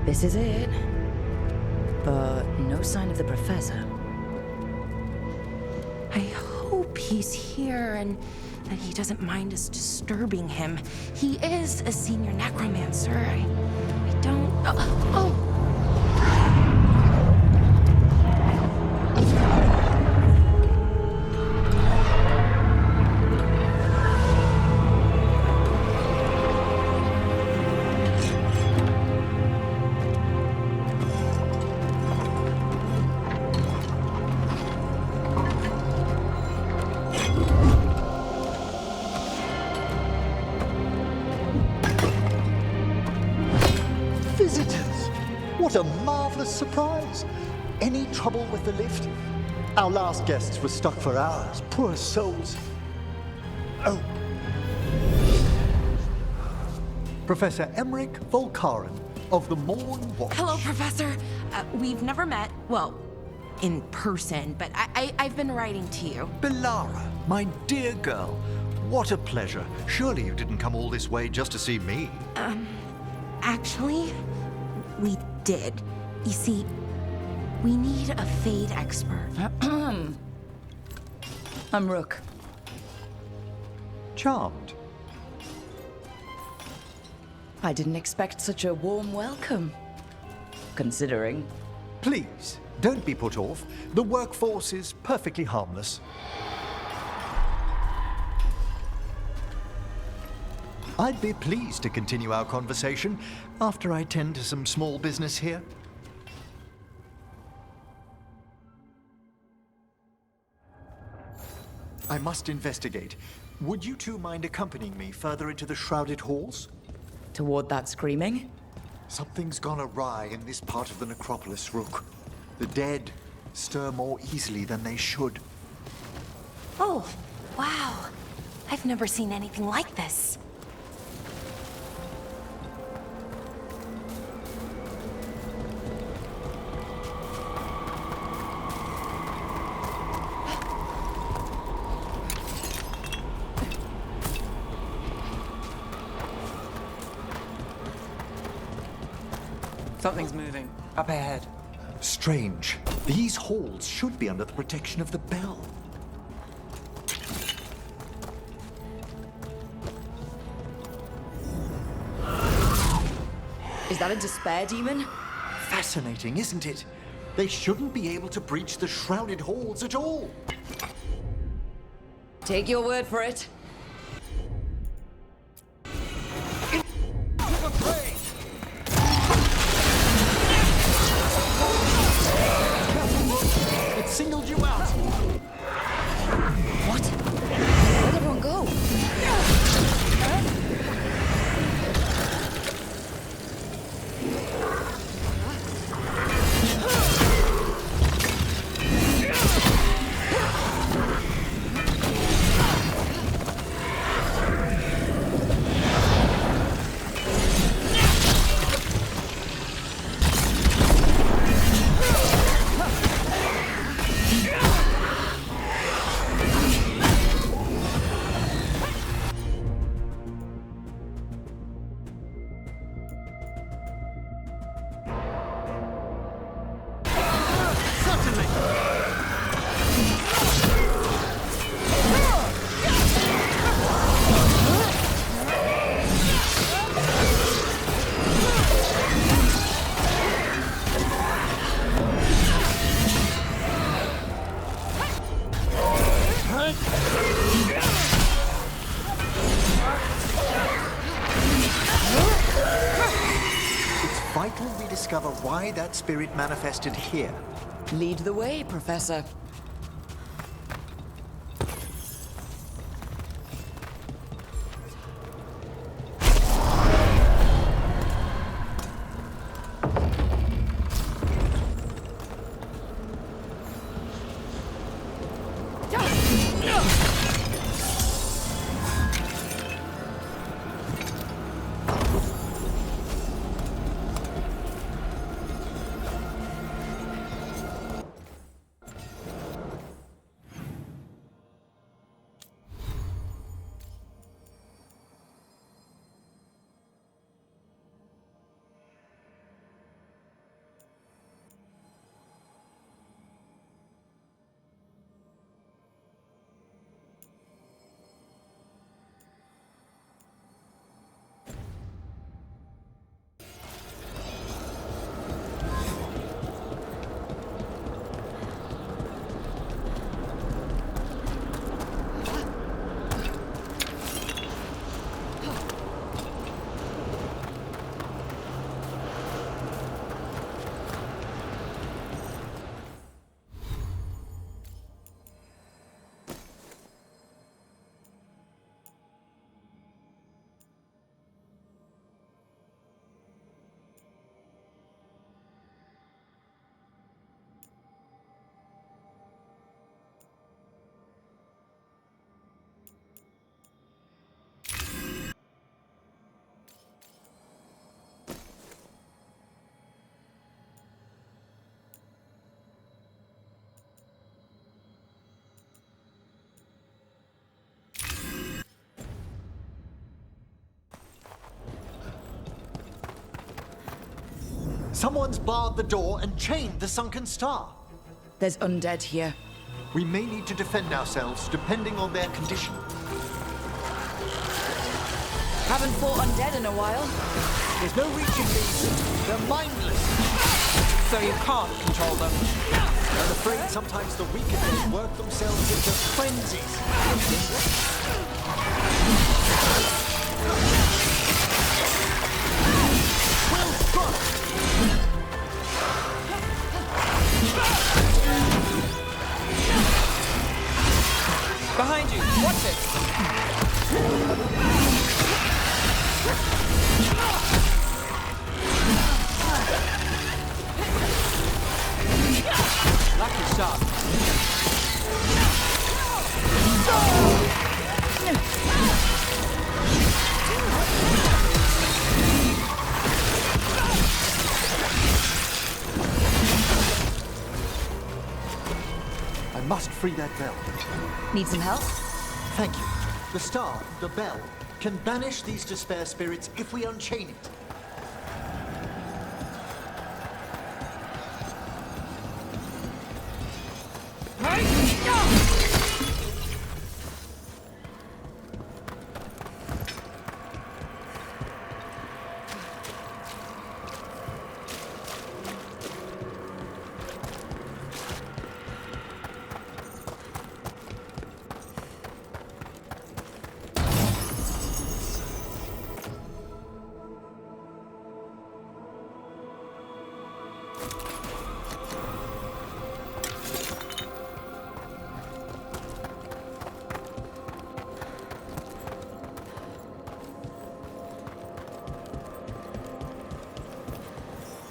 This is it. But no sign of the professor. I hope he's here and that he doesn't mind us disturbing him. He is a senior necromancer. I don't... Oh! Visitors! What a marvelous surprise! Any trouble with the lift? Our last guests were stuck for hours. Poor souls. Oh. Professor Emmerich Volkaren of the Morn Watch. Hello, Professor. We've never met, well, in person, but I've been writing to you. Belara, my dear girl, what a pleasure. Surely you didn't come all this way just to see me. Actually, we did. You see, we need a Fade expert. I'm Rook. Charmed. I didn't expect such a warm welcome. Considering. Please, don't be put off. The workforce is perfectly harmless. I'd be pleased to continue our conversation after I tend to some small business here. I must investigate. Would you two mind accompanying me further into the shrouded halls? Toward that screaming? Something's gone awry in this part of the necropolis, Rook. The dead stir more easily than they should. Oh, wow. I've never seen anything like this. Something's moving. Up ahead. Strange. These halls should be under the protection of the bell. Is that a despair demon? Fascinating, isn't it? They shouldn't be able to breach the shrouded halls at all. Take your word for it. It singled you out. What? Where'd everyone go? Vital we discover why that spirit manifested here. Lead the way, Professor. Someone's barred the door and chained the sunken star. There's undead here. We may need to defend ourselves depending on their condition. Haven't fought undead in a while. There's no reaching these. They're mindless. So you can't control them. I'm afraid sometimes the weakened work themselves into frenzies. Well struck! Behind you. Watch it. Lucky shot. I must free that bell. Need some help? Thank you. The star, the bell, can banish these despair spirits if we unchain it.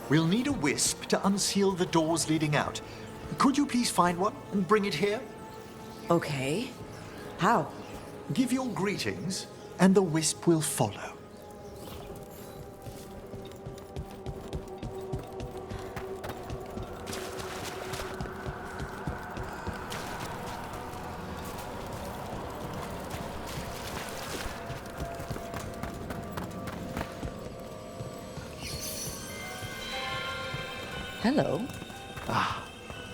We'll need a wisp to unseal the doors leading out. Could you please find one and bring it here? Okay. How? Give your greetings, and the wisp will follow. Hello.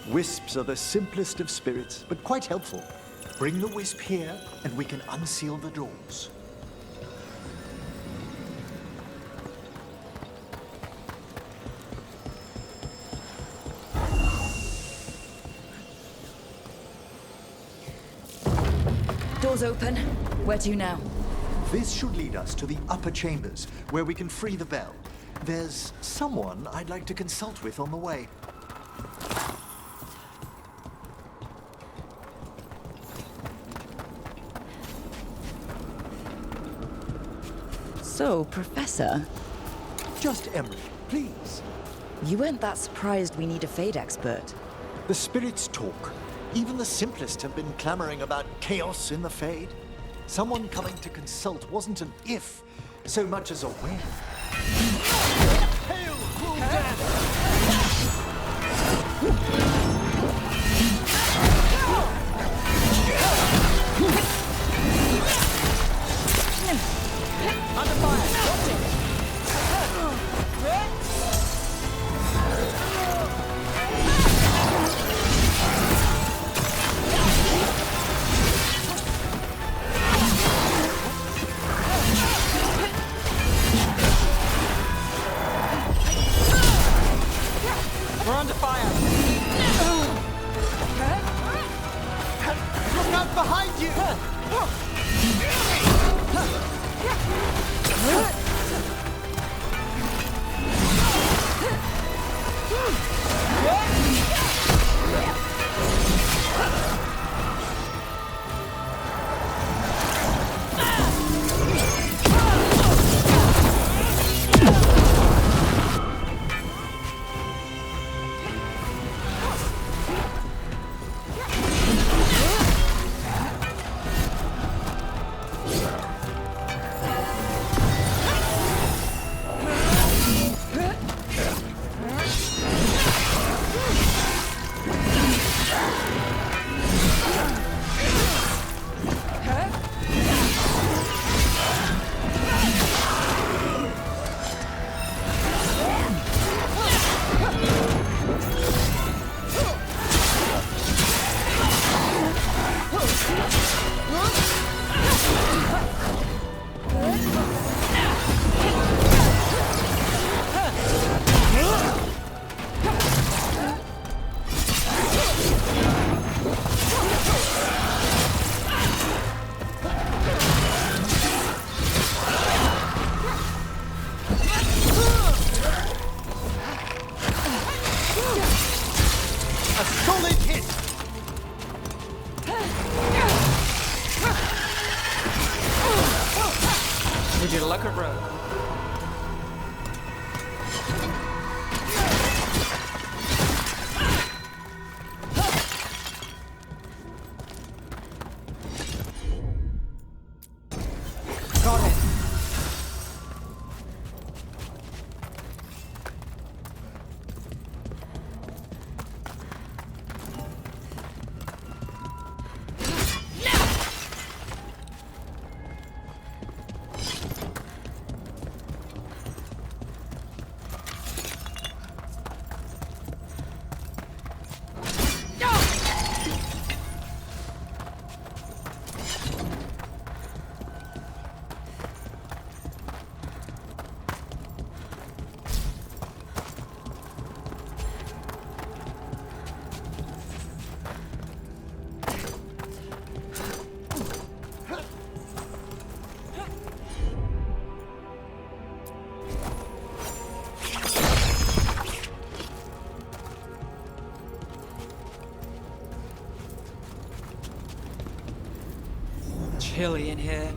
Wisps are the simplest of spirits, but quite helpful. Bring the wisp here, and we can unseal the doors. Doors open. Where to now? This should lead us to the upper chambers, where we can free the bell. There's someone I'd like to consult with on the way. So, Professor, Just Emery, please. you weren't that surprised we need a Fade expert. The spirits talk. Even the simplest have been clamoring about chaos in the Fade. Someone coming to consult wasn't an if, so much as a when. Hail, cruel death! Under fire. Watch it. We're under fire. Look out behind you! chilly in here.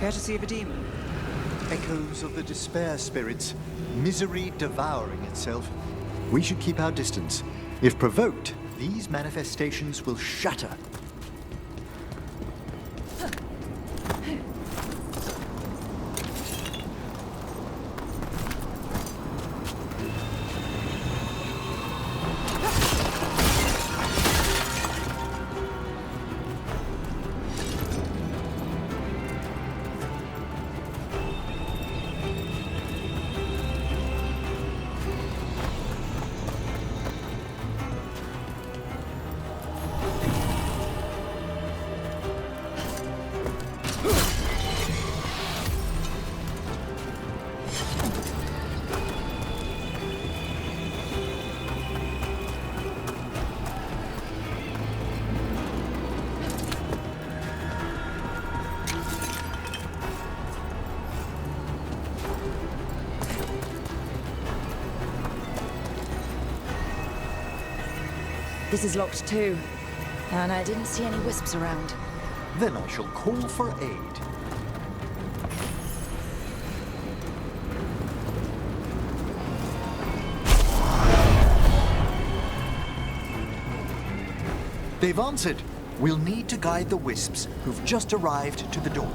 Care to see if a demon? Echoes of the despair spirits, misery devouring itself. We should keep our distance. If provoked, these manifestations will shatter. This is locked too, and I didn't see any wisps around. Then I shall call for aid. They've answered. We'll need to guide the wisps who've just arrived to the door.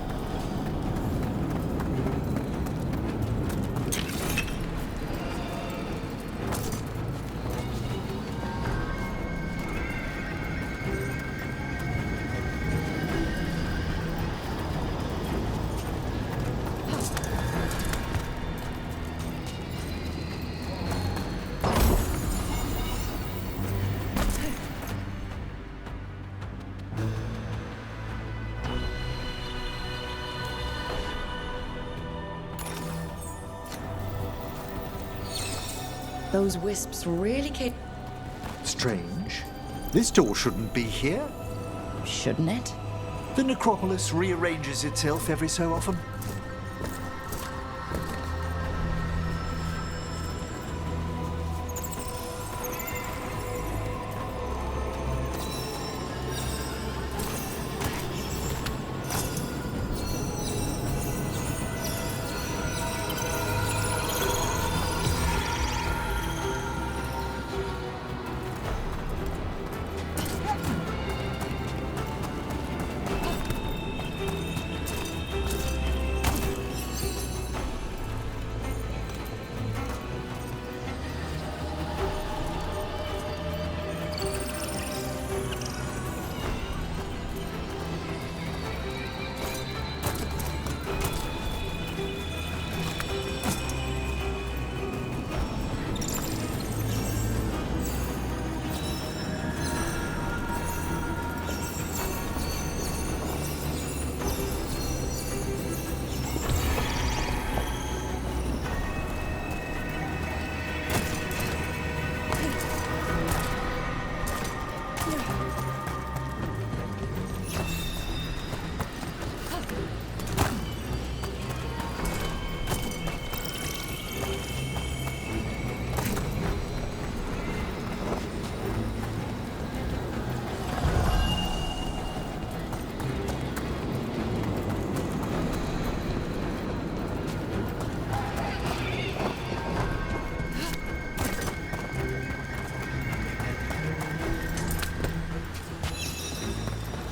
Those wisps really came... Strange. This door shouldn't be here. Shouldn't it? The necropolis rearranges itself every so often.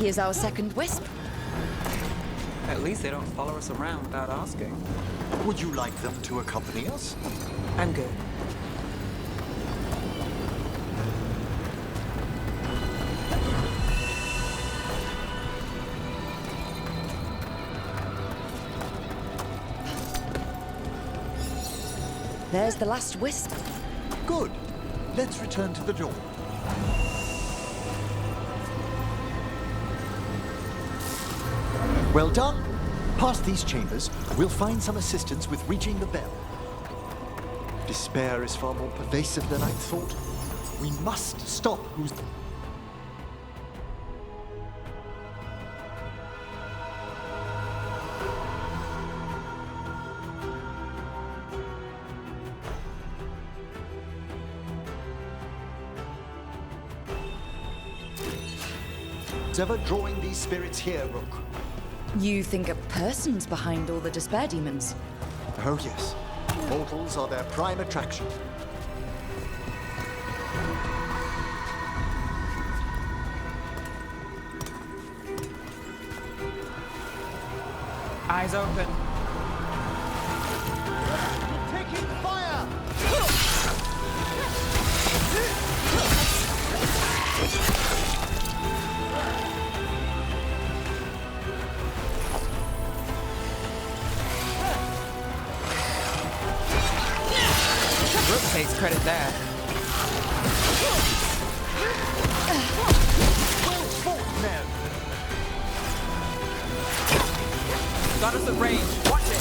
Here's our second wisp. At least they don't follow us around without asking. Would you like them to accompany us? I'm good. There's the last wisp. Good. Let's return to the door. Well done. Past these chambers, we'll find some assistance with reaching the bell. Despair is far more pervasive than I thought. We must stop who's... ever drawing these spirits here, Rook. You think a person's behind all the despair demons? Oh, yes. Mortals are their prime attraction. Eyes open. Taking fire! Brooke takes credit there. Well fought, men! Got us at range. Watch it.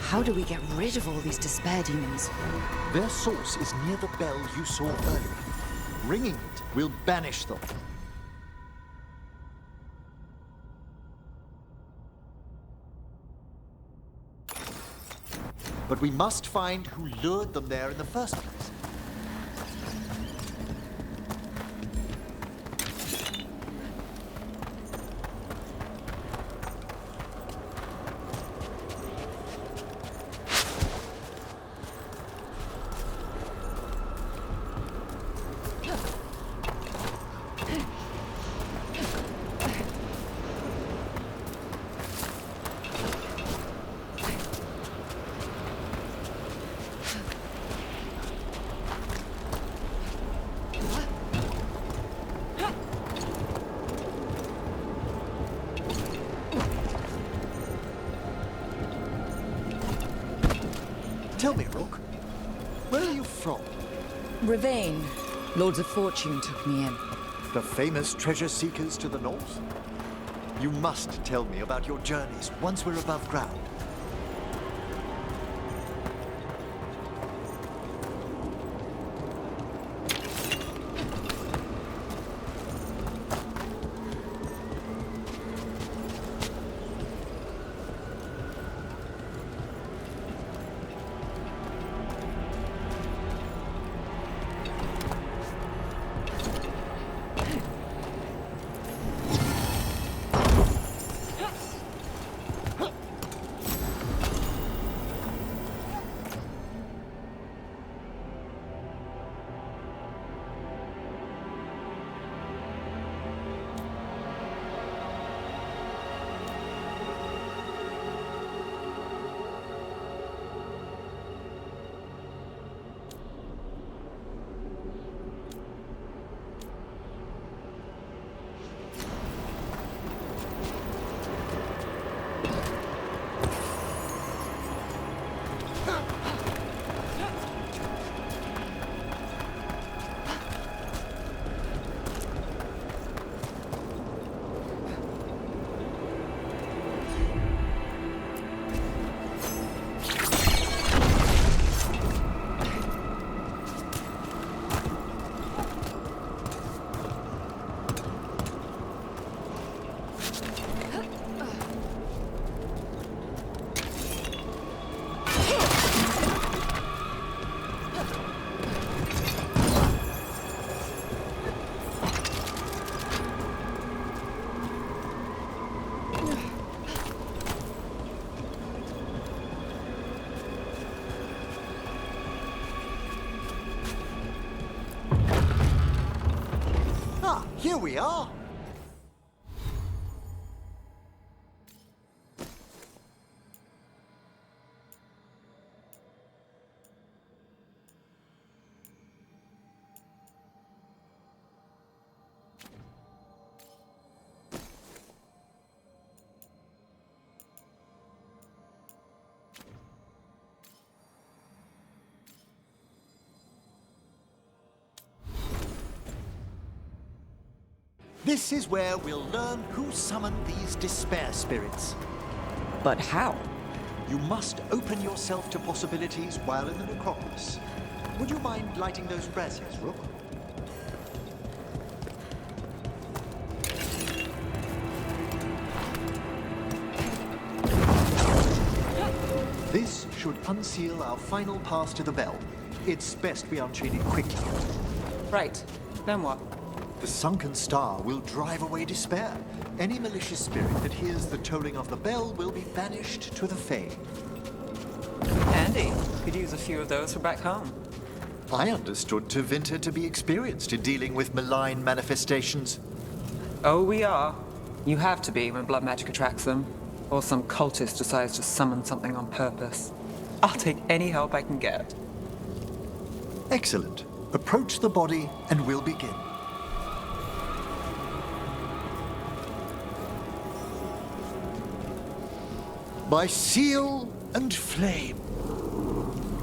How do we get rid of all these despair demons? Their source is near the bell you saw earlier. Ringing it will banish them. But we must find who lured them there in the first place. Tell me, Rook, where are you from? Ravane. Lords of Fortune took me in. The famous treasure seekers to the north? You must tell me about your journeys once we're above ground. Here we are. This is where we'll learn who summoned these despair spirits. But how? You must open yourself to possibilities while in the necropolis. Would you mind lighting those braziers, Rook? This should unseal our final pass to the bell. It's best we unchain it quickly. Right. Then what? The sunken star will drive away despair. Any malicious spirit that hears the tolling of the bell will be banished to the Fade. Handy. Could use a few of those for back home. I understood Tevinter to be experienced in dealing with malign manifestations. Oh, we are. You have to be when blood magic attracts them. Or some cultist decides to summon something on purpose. I'll take any help I can get. Excellent. Approach the body and we'll begin. By seal and flame,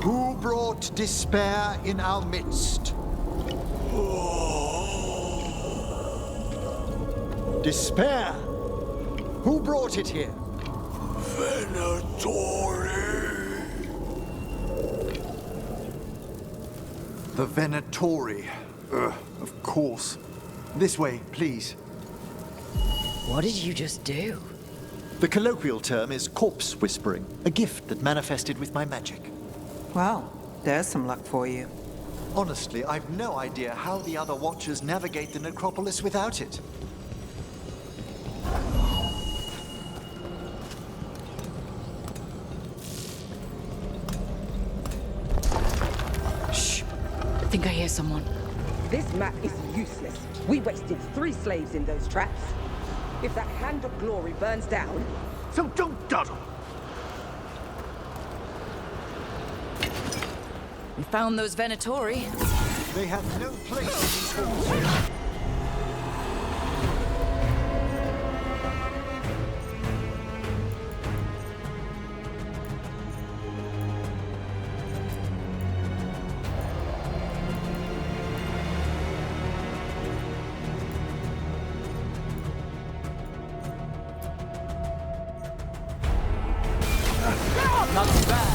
who brought despair in our midst? Despair? Who brought it here? The Venatori. Of course. This way, please. What did you just do? The colloquial term is corpse whispering, a gift that manifested with my magic. Well, there's some luck for you. Honestly, I've no idea how the other Watchers navigate the necropolis without it. Shh. I think I hear someone. This map is useless. We wasted 3 slaves in those traps. If that Hand of Glory burns down... So don't dawdle! We found those Venatori. They have no place in these halls here. Not too bad.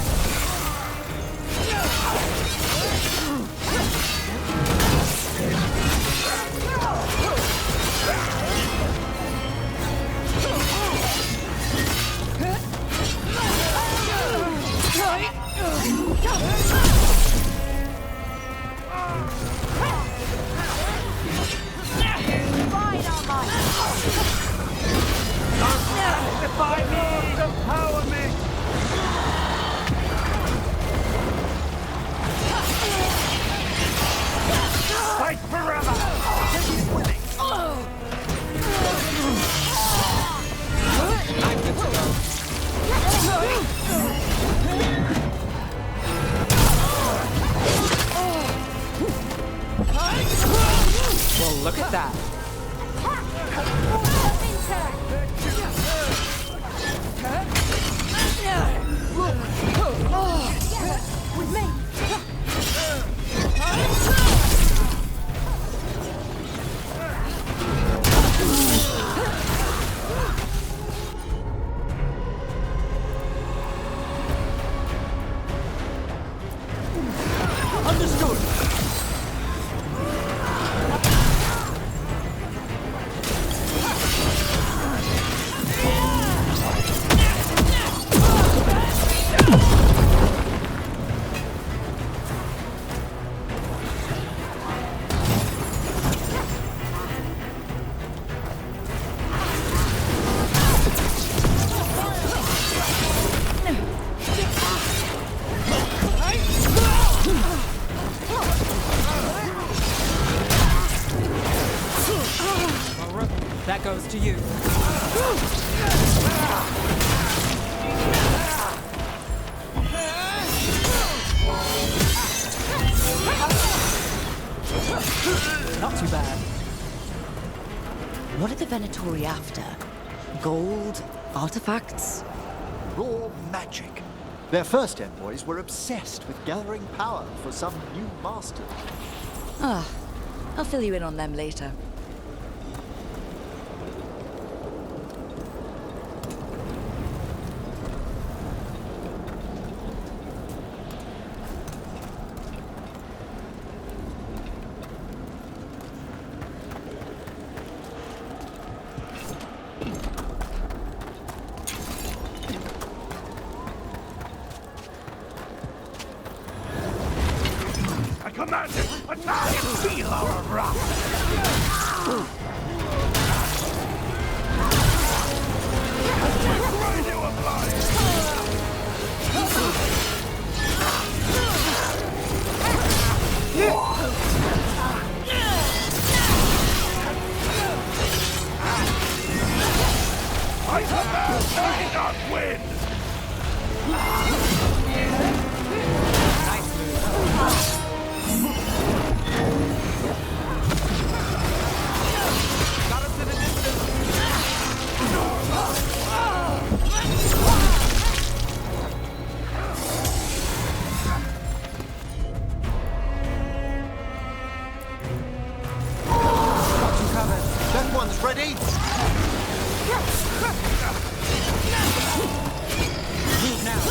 after you. Not too bad. What are the Venatori after? Gold? Artifacts? Raw magic. Their first envoys were obsessed with gathering power for some new master. Ah, I'll fill you in on them later. That one's ready. Move now.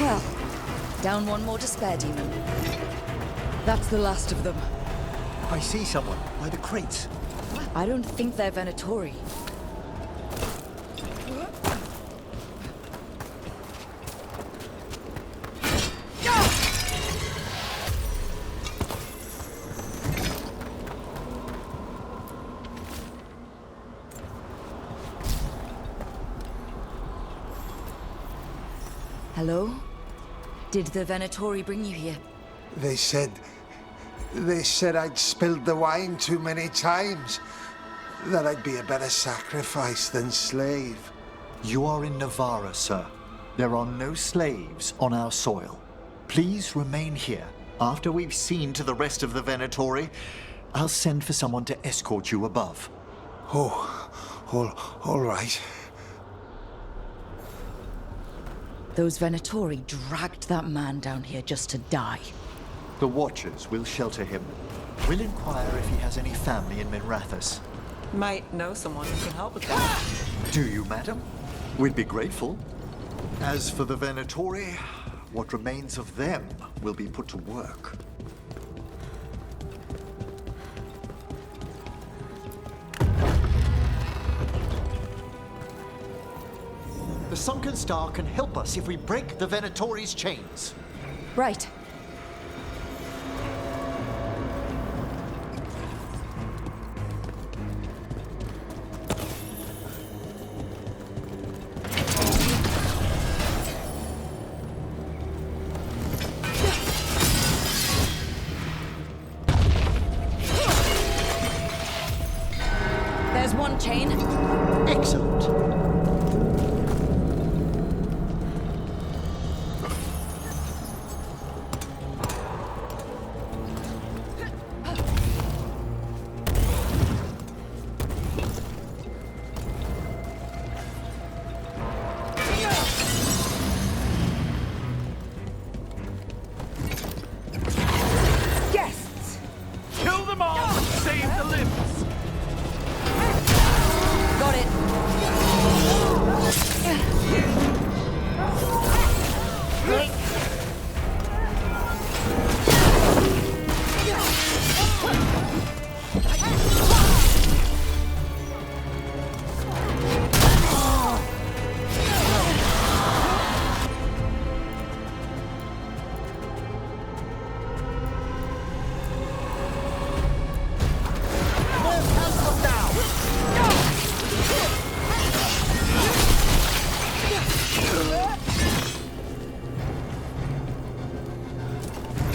Well, down one more despair demon. That's the last of them. I see someone by the crates. I don't think they're Venatori. Hello? Did the Venatori bring you here? They said I'd spilled the wine too many times. That I'd be a better sacrifice than slave. You are in Navarra, sir. There are no slaves on our soil. Please remain here. After we've seen to the rest of the Venatori, I'll send for someone to escort you above. All right. Those Venatori dragged that man down here just to die. The Watchers will shelter him. We'll inquire if he has any family in Minrathous. Might know someone who can help with that. Do you, madam? We'd be grateful. As for the Venatori, what remains of them will be put to work. The Sunken Star can help us if we break the Venatori's chains. Right. There's one chain. Excellent.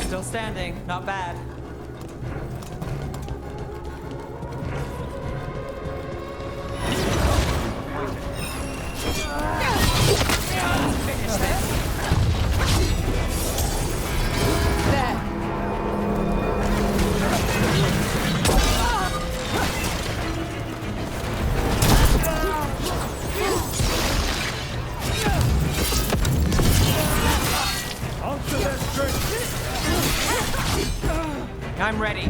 Still standing. Not bad. Finish this. There. I'm ready.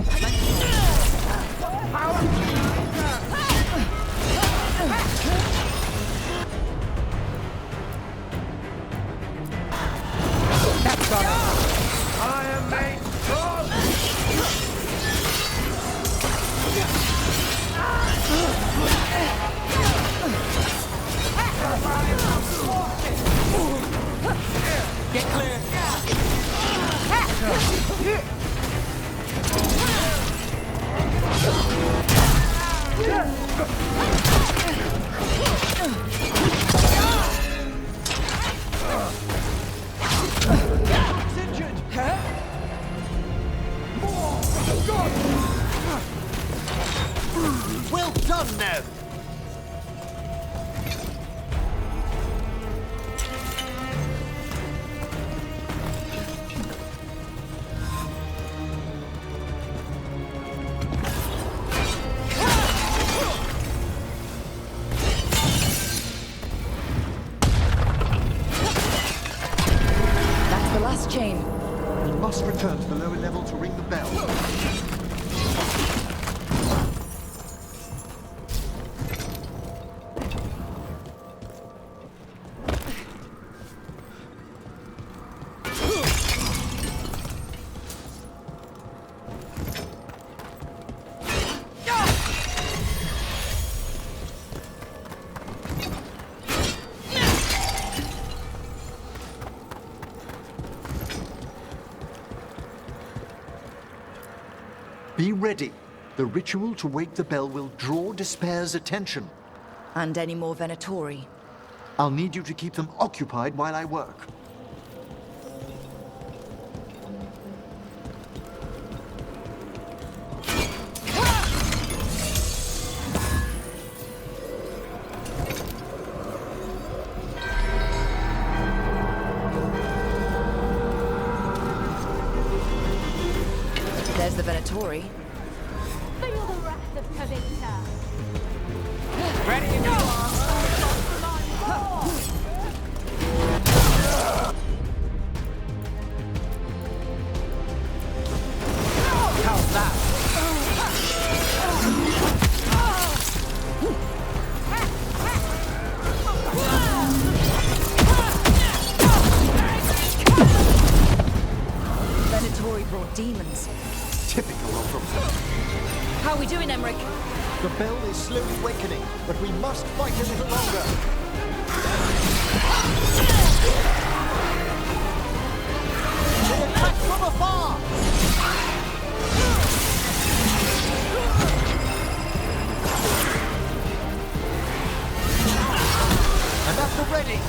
That's got it. I am made strong! Get clear. Well done, Nev! That's the last chain. We must return to the lower level to ring the bell. Be ready. The ritual to wake the bell will draw Despair's attention. And any more Venatori. I'll need you to keep them occupied while I work. There's the Venatori. Feel the wrath of Kavita. Ready to go. How's that? Venatori brought demons. Typical of them. How are we doing, Emmerich? The bell is slowly wakening, but we must fight a little longer. They attack from afar! And at the ready!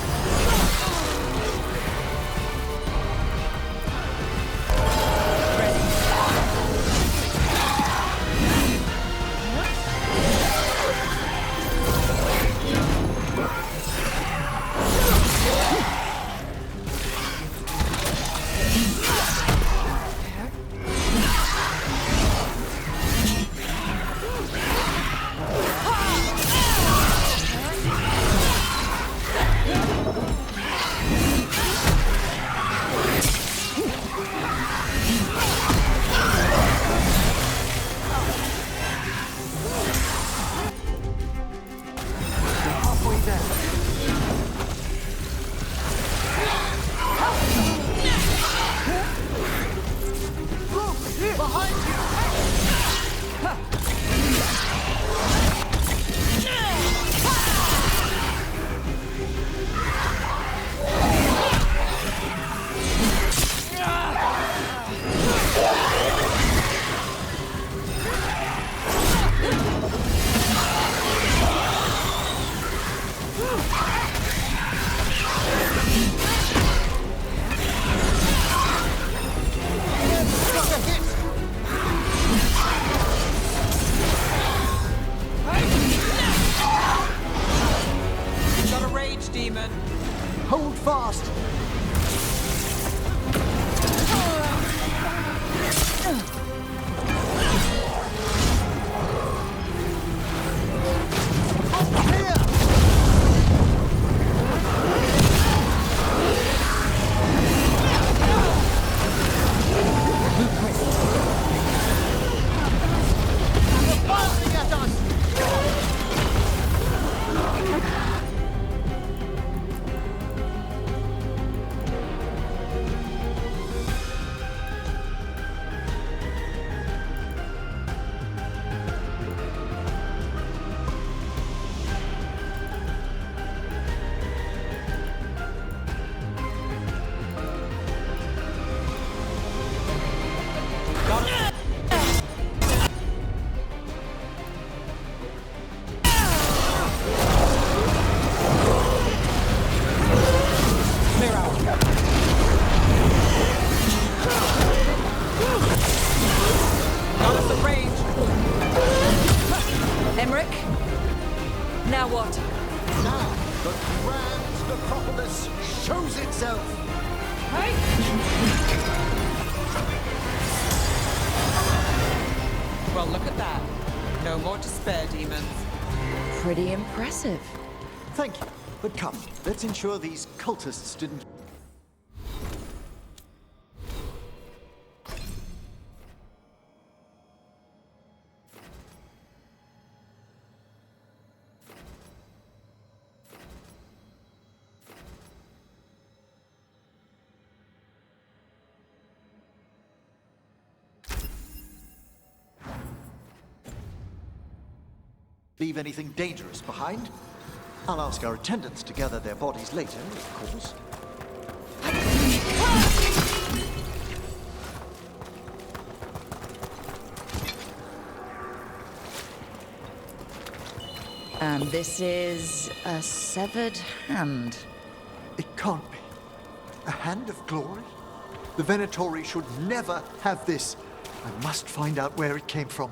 Well, look at that. No more despair, demons. Pretty impressive. Thank you. But come, let's ensure these cultists didn't... leave anything dangerous behind. I'll ask our attendants to gather their bodies later, of course. And this is a severed hand. It can't be. A hand of glory? The Venatori should never have this. I must find out where it came from.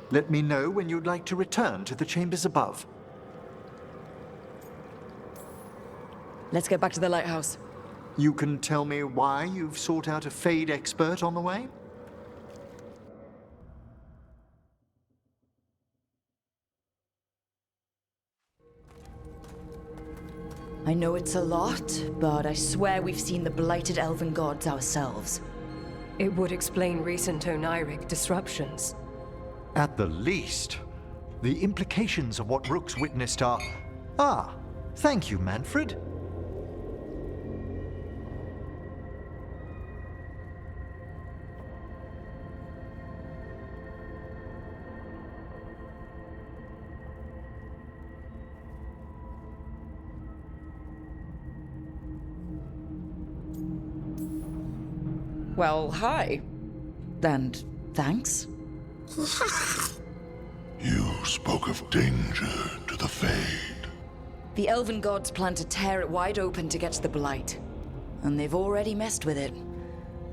Let me know when you'd like to return to the chambers above. Let's get back to the lighthouse. You can tell me why you've sought out a Fade expert on the way? I know it's a lot, but I swear we've seen the blighted elven gods ourselves. It would explain recent oniric disruptions. At the least. The implications of what Rook's witnessed are... Ah, thank you, Manfred. Well, hi. And thanks. You spoke of danger to the Fade. The elven gods plan to tear it wide open to get to the Blight. And they've already messed with it.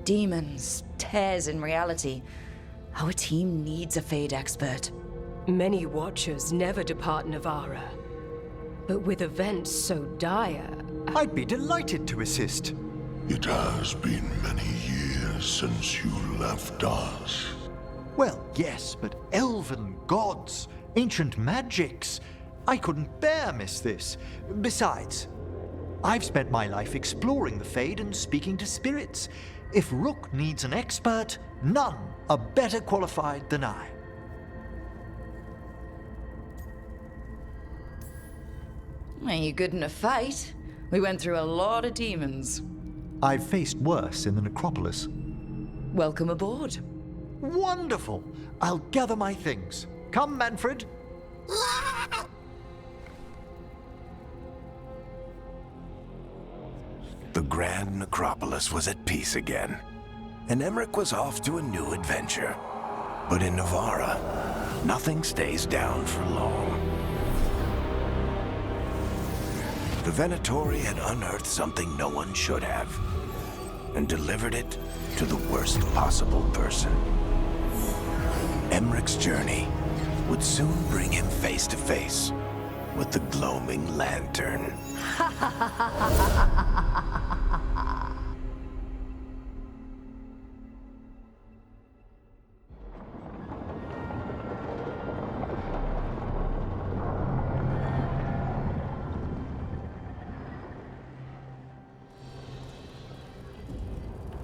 Demons, tears in reality. Our team needs a Fade expert. Many Watchers never depart Navara. But with events so dire... I'd be delighted to assist. It has been many years since you left us. Well, yes, but elven gods, ancient magics. I couldn't bear miss this. Besides, I've spent my life exploring the Fade and speaking to spirits. If Rook needs an expert, none are better qualified than I. Are you good in a fight? We went through a lot of demons. I've faced worse in the necropolis. Welcome aboard. Wonderful! I'll gather my things. Come, Manfred. The Grand Necropolis was at peace again, and Emmerich was off to a new adventure. But in Navara, nothing stays down for long. The Venatori had unearthed something no one should have, and delivered it to the worst possible person. Emmerich's journey would soon bring him face to face with the gloaming lantern.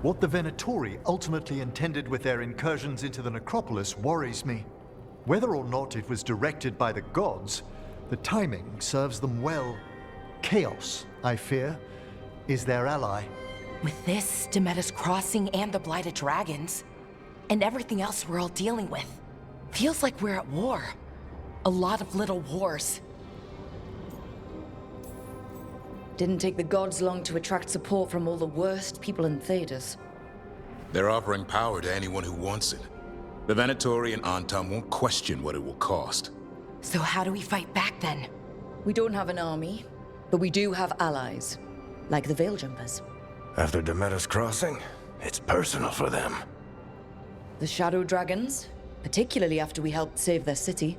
What the Venatori ultimately intended with their incursions into the necropolis worries me. Whether or not it was directed by the gods, the timing serves them well. Chaos, I fear, is their ally. With this, Demeter's Crossing and the Blighted Dragons, and everything else we're all dealing with, feels like we're at war. A lot of little wars. Didn't take the gods long to attract support from all the worst people in Thedas. They're offering power to anyone who wants it. The Venatori and Antam won't question what it will cost. So how do we fight back then? We don't have an army, but we do have allies, like the Veil Jumpers. After Demeter's Crossing, it's personal for them. The Shadow Dragons, particularly after we helped save their city.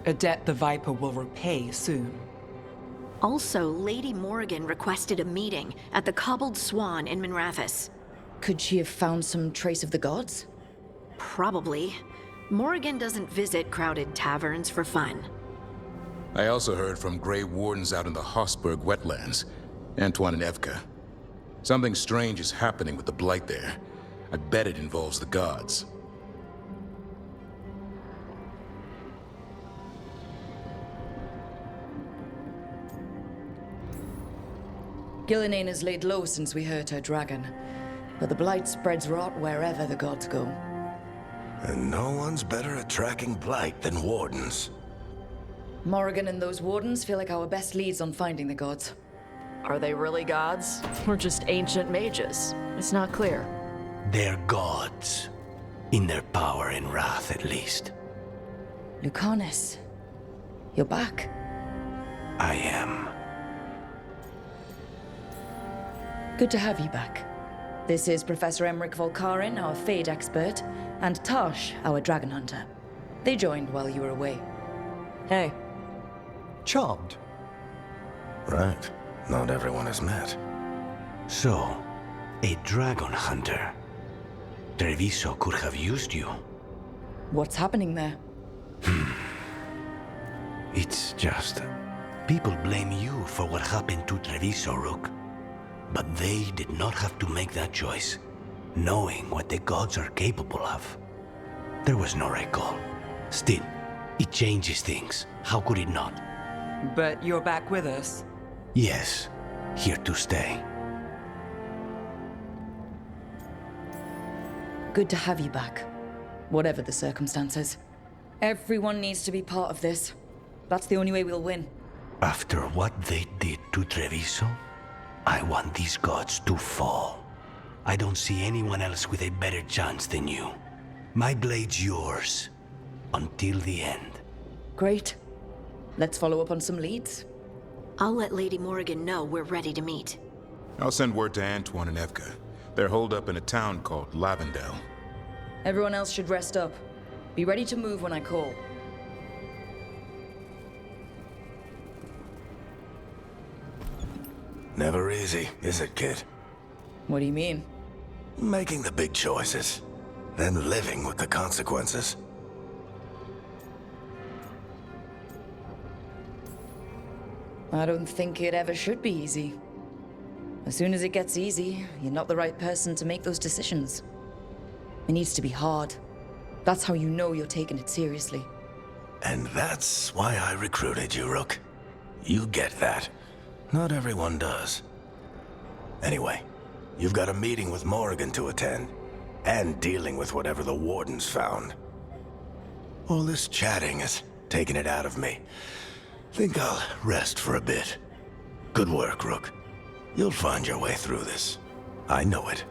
A debt the Viper will repay soon. Also, Lady Morrigan requested a meeting at the Cobbled Swan in Minrathous. Could she have found some trace of the gods? Probably. Morrigan doesn't visit crowded taverns for fun. I also heard from Grey Wardens out in the Hossberg wetlands, Antoine and Evka. Something strange is happening with the Blight there. I bet it involves the gods. Gillenane has laid low since we hurt her dragon, but the Blight spreads rot wherever the gods go. And no one's better at tracking Blight than Wardens. Morrigan and those Wardens feel like our best leads on finding the gods. Are they really gods? Or just ancient mages? It's not clear. They're gods. In their power and wrath, at least. Lucanus, you're back. I am. Good to have you back. This is Professor Emmerich Volkarin, our Fade expert, and Tosh, our dragon hunter. They joined while you were away. Hey. Charmed. Right. Not everyone has met. So, a dragon hunter. Treviso could have used you. What's happening there? It's just... people blame you for what happened to Treviso, Rook. But they did not have to make that choice, knowing what the gods are capable of. There was no recall. Still, it changes things. How could it not? But you're back with us? Yes, here to stay. Good to have you back, whatever the circumstances. Everyone needs to be part of this. That's the only way we'll win. After what they did to Treviso, I want these gods to fall. I don't see anyone else with a better chance than you. My blade's yours, until the end. Great. Let's follow up on some leads. I'll let Lady Morrigan know we're ready to meet. I'll send word to Antoine and Evka. They're holed up in a town called Lavendel. Everyone else should rest up. Be ready to move when I call. Never easy, is it, kid? What do you mean? Making the big choices, then living with the consequences. I don't think it ever should be easy. As soon as it gets easy, you're not the right person to make those decisions. It needs to be hard. That's how you know you're taking it seriously. And that's why I recruited you, Rook. You get that. Not everyone does. Anyway, you've got a meeting with Morrigan to attend, and dealing with whatever the Wardens found. All this chatting has taken it out of me. Think I'll rest for a bit. Good work, Rook. You'll find your way through this. I know it.